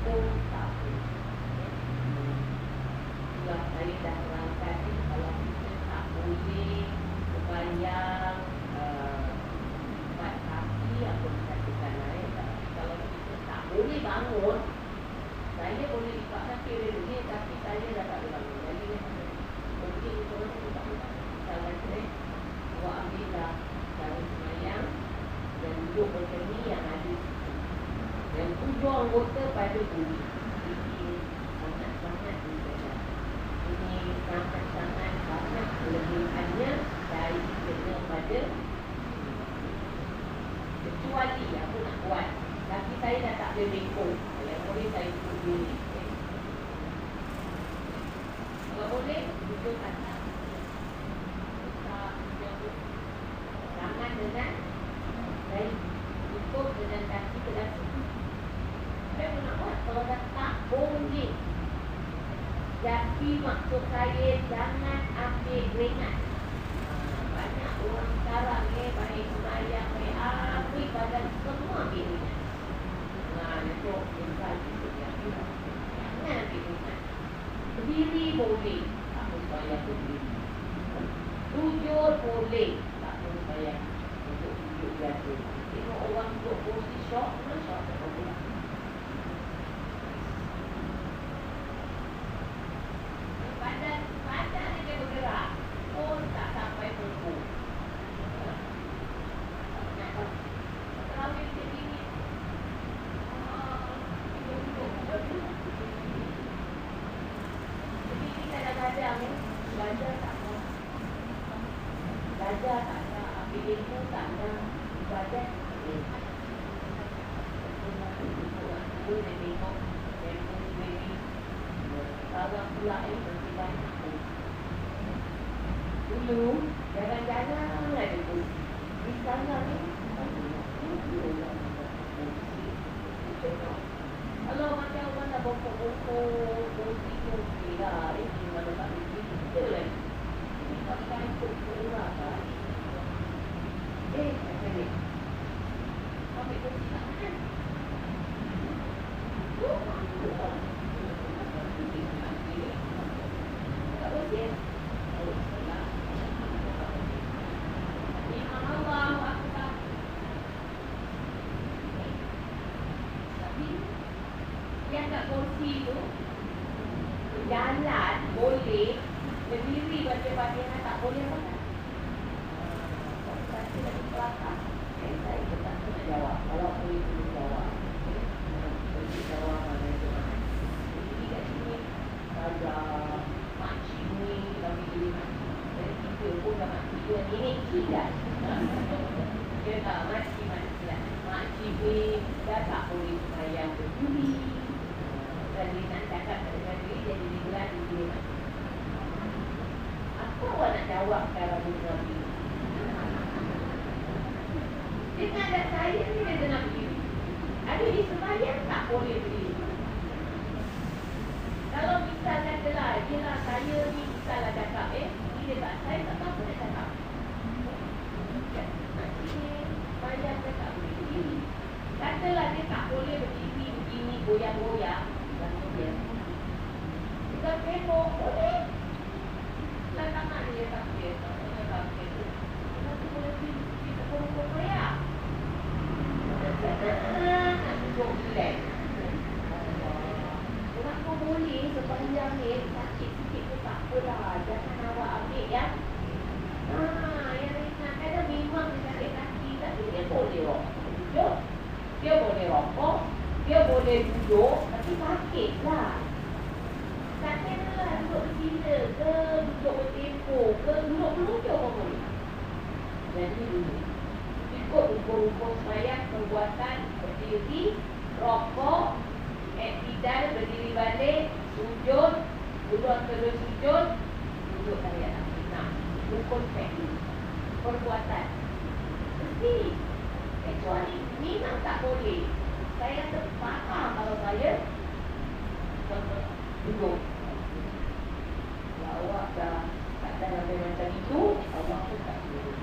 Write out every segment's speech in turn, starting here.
pun tak boleh. Itulah saya dah terangkan kalau kita tak boleh sembahyang empat kaki apa dikatakan kalau kita tak boleh bangun, saya boleh lipat kaki dulu tapi saya dah tak boleh bangun. Jadi mungkin orang tu tak boleh. Kalau saya buat ambillah cara sembahyang dan duduk macam ni yang ada dan 7 anggota pada bumi. Ini sangat-sangat berbeza. Ini sangat-sangat banyak kelebihannya dari kena pada kecuali aku nak buat tapi saya dah tak boleh rekod. Yang boleh saya ikut diri. Kalau boleh duduk atas tangan dengan baik, tutup dengan kaki ke dalam. Saya nak buat kalau dah tak boleh. Jadi maksud saya jangan ambil ringan. Banyak orang sekarang baik sembahyang, baik ambil badan semua ambil ringan. Itu insan itu yang tidak. Jangan ambil ringan. Berdiri boleh, tak pun sembahyang berdiri. Sujud boleh, tak pun sembahyang untuk sujud biasa. Tengok orang duduk kursi syok, syok tak boleh. Badan dia bergerak pun tak sampai punggung. Terawih macam ni. Jadi kadang-kadang belajar tak mau. Belajar tak nak, ambil ilmu tak nak, ibadat aku dia tengok ilmu sendiri. Sekarang pula berarti banyak. Dulu jalan-jalan ada kursi. Di sana ni kalau macam orang dah bongkok-bongkok kursi lah. Ini mana tak boleh kita lagi. Ini pakai ikut kurang kan. Macam ni ambil kursi tak kan. Tak boleh. Yang kat kursi tu jalan boleh, berdiri baca-baca tak boleh makan. Saya lagi kelakar. Saya tak nak jawab. Kalau boleh boleh jawab. Boleh jawab mana itu mana. Jadi kat sini ada makcik ni kami beli makcik. Jadi kita pun dah makcik dia ni tidak. Dia tak makcik lah. Makcik ni dah tak boleh sembahyang berdiri. Dan dia nak cakap dengan diri jadi digelar di sini makcik. Apa awak nak jawab sekarang ni Nabi? Dengan adat saya ni dia kena berdiri. Ada di sembahyang tak boleh berdiri. Kalau misalnya katalah, yelah saya ni misalnya cakap dia tak, saya tak tahu apa nak cakap. Makcik sembahyang cakap berdiri. Katalah dia tak boleh berdiri begini goyang-goyang. Dia kita tengok boleh. Lah tangan dia tak boleh. Tak boleh. Kita boleh kita pun goyang. Nak duduk relax. Kenapa boleh sepanjang ni sakit sikit tu tak apalah. Jangan awak ambil yang yang ringan. Kadang memang dia sakit kaki tapi dia boleh duduk. Dia boleh rokok. Dia boleh duduk tapi sakit lah. Sakit lah duduk bersila ke, duduk bertempoh ke, duduk meluncur pun boleh. Jadi dulu ikut rumpun-rumpun sembahyang perbuatan berdiri, rokok, iktidal, berdiri balik, sujud, duduk terus sujud, duduk tahiyat akhir. Nah, rukun teknik perbuatan mesti kecuali memang tak boleh. Saya rasa faham kalau saya duduk. Kalau awak dah tak ada macam itu, awak pun tak boleh.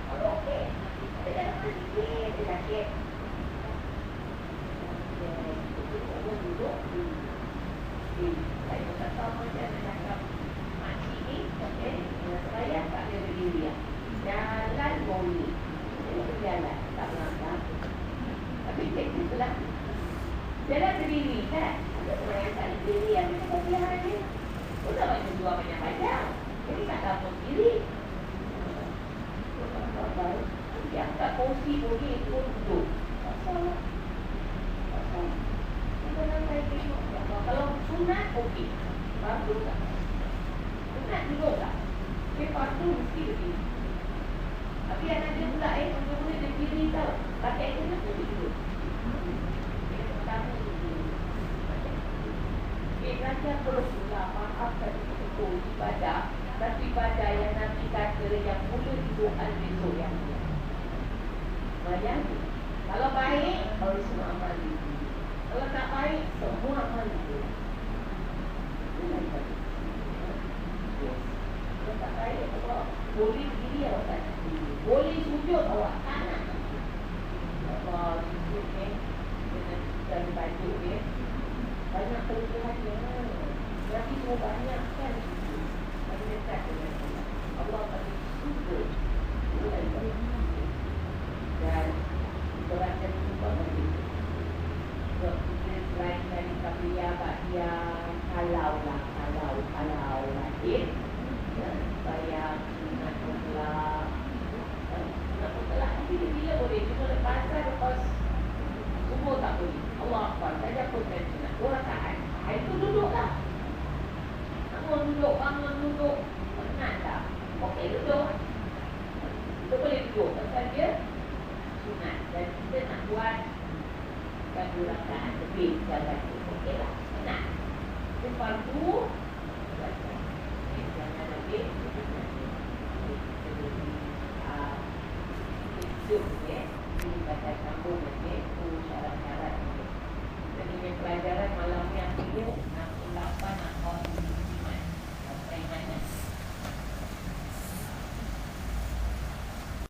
Kalau okey, saya dah mandi, saya sakit. Jalan berdiri kan? Ada orang yang tak berdiri yang punya kelebihan dia. Sudah macam jual banyak badan. Jadi tak dapat diri. Dia angkat kursi boleh pun duduk. Tak salah. Tak salah. Kita nak tengok. Kalau sunat, okey. Fardu tak? Sunat duduk tak? Dia fardu mesti berdiri. Tapi anak dia pula mula-mula dia berdiri tau. Pakai kena pun dia duduk. Dia pertama duduk. Raja Rasulullah maafkan betul ibadah. Tapi ibadah yang Nabi kata yang mula duduk al-besok yang mulia. Bayangkan. Kalau baik, baru semua amal itu. Kalau tak baik, semua amal itu. Kalau tak baik, Allah boleh diri awak tak nak diri. Boleh sujud awak tak nak. Allah sujud ni dengan baju dia. Banyak kelebihan dia. Nabi semua banyak kan. Nabi dekat dengan Allah bagi sujud. Dan beratkan juga bagi sebab kita selain dari kabliya bakya kalau lahir bayar sunat mutlak tapi bila boleh cuma lepas semua tak boleh. Allah Akbar saja pun sunat 2 rakaat. Itu duduk lah. Bangun duduk penat tak? Okey duduk. Kita boleh duduk pasal dia sunat. Dan kita nak buat 2 rakaat lebih jalan tu. Okey lah. Penat. Lepas tu jangan lebih Zoom ya. Ini baca sambung nanti syarat-syarat. Jadi pelajaran malam ni akhirnya 68